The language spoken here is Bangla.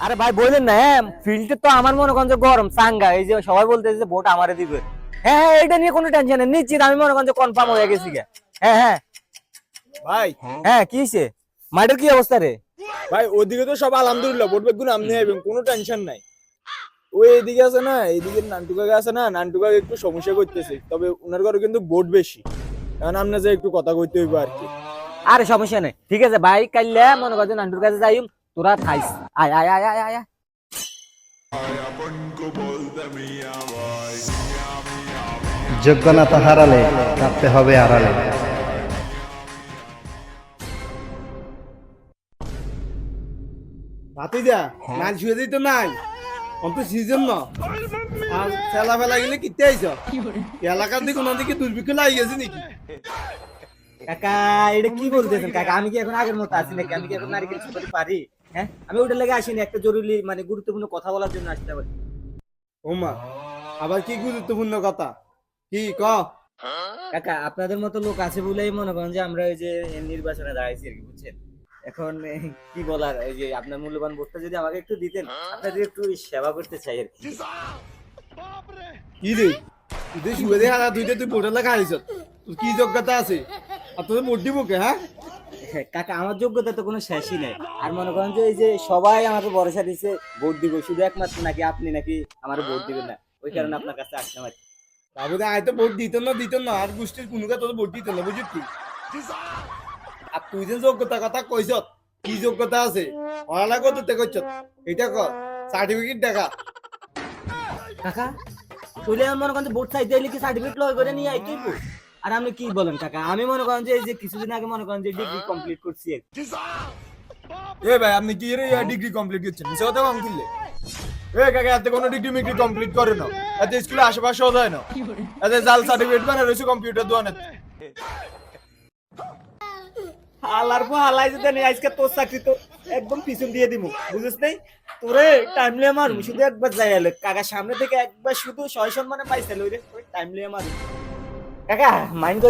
আরে ভাই বললেন না, হ্যাঁ ফিল্ডে তো আমার মনে করেন যে গরম চাঙ্গা, এই যে সবাই বলতেছে যে ভোট আমারে দিবে। হ্যাঁ হ্যাঁ, এটা নিয়ে কোনো টেনশন নেই, নিশ্চিত আমি মনে করেন যে কনফার্ম হয়ে গেছি। হ্যাঁ হ্যাঁ ভাই হ্যাঁ, কি হইছে? মাঠের কি অবস্থা রে? ভাই ওদিকে তো সব আলহামদুলিল্লাহ ভোট বেগুন আমনি হইবেন, কোনো টেনশন নাই। ওই এদিকে আছে না, এইদিকে নান্টুকাকে আছে না, নান্টুকাকে একটু সমস্যা করতেছে, তবে ওনার ঘরে কিন্তু ভোট বেশি, কারণ আপনি যে একটু কথা কইতে হইব আর কি। আরে সমস্যা নেই, ঠিক আছে ভাই, কাইলে মনে করেন নান্টুর কাছে যাইম, তোরা খাইস। আয় আয় আয় আয় আয় আয়। যোগ্য না তো হারালে কাঁদতে হবে আড়ালে। ভাতিজা নাল শুয়ে দিত নাই অন্ত সিজন না আর খেলা ফেলা গেলে কিতে আইছ এলাকার দিকে কোন দিকে দুর্ভিক্ষ লাগি গেছে নাকি? কাকা এটা কি বলতেছেন কাকা? আমি কি এখন আগের মতো আছি নাকি? আমি কি এখন নারকেল ছুপাতে পারি? হ্যাঁ, আমি ওটা লেগে আসিনি, একটা জরুরি মানে গুরুত্বপূর্ণ কথা বলার জন্য আসতে পারি। ওমা আবার কি গুরুত্বপূর্ণ কথা কি ক? কাকা আপনাদের মতো লোক আছে বলেই মনে করেন যে আমরা ওই যে নির্বাচনে দাঁড়াইছি আর কি, বুঝছেন? এখন কি বলার, এই যে আপনার মূল্যবান ভোটটা যদি আমাকে একটু দিতেন, আপনাদের একটু সেবা করতে চাই আর কি। কি রে তুই শুয়ে দে হারা দুইটা তুই ভোটার লেখা আইছ, তোর কি যোগ্যতা আছে আর তোদের ভোট দিব কে? হ্যাঁ কাকা আমার যোগ্যতা তো কোনো শেষই নাই, আর মনে করেন যে এই যে সবাই আমাকে ভরসা দিচ্ছে ভোট দিব, শুধু একমাত্র নাকি আপনি নাকি আমার ভোট দিবেন না, ওই কারণে আপনার কাছে আসলাম আর কি। তারপরে আয় তো ভোট দিত না আর গোষ্ঠীর কোনো তোদের ভোট দিত না, বুঝলি? আর তুই যে যোগ্যতা কথা কইছ, কি যোগ্যতা আছে? পড়ালা করতে কইছ এটা কর, সার্টিফিকেট দেখা। কাকা তুই আমার মনে করেন যে ভোট চাইতে হলে কি সার্টিফিকেট লয় করে নিয়ে আইতেই বল? আর আপনি কি বলেন কাকা? আমি মনে করেন যে এই যে কিছুদিন আগে মনে করেন যে ডিগ্রি কমপ্লিট করছি। এ ভাই আপনি কি এর ডিগ্রি কমপ্লিট করছেন? মিছা কথা কম কিনলে। এ কাকা এতে কোনো ডিগ্রি মিগ্রি কমপ্লিট করে না, এতে স্কুলে আশেপাশে যায় না, এতে জাল সার্টিফিকেট বানা রয়েছে কম্পিউটার দোকানে। হালার পর হালাই যদি নেই আজকে তোর চাকরি তো একদম পিছন দিয়ে দিব, বুঝিস নাই? তোরে টাইমলি আমার শুধু একবার যাই আলে কাকা সামনে থেকে একবার শুধু ৬ সম্মানে পাইছিল ওই রে, ওই টাইমলি আমার কাকা মাইন্ড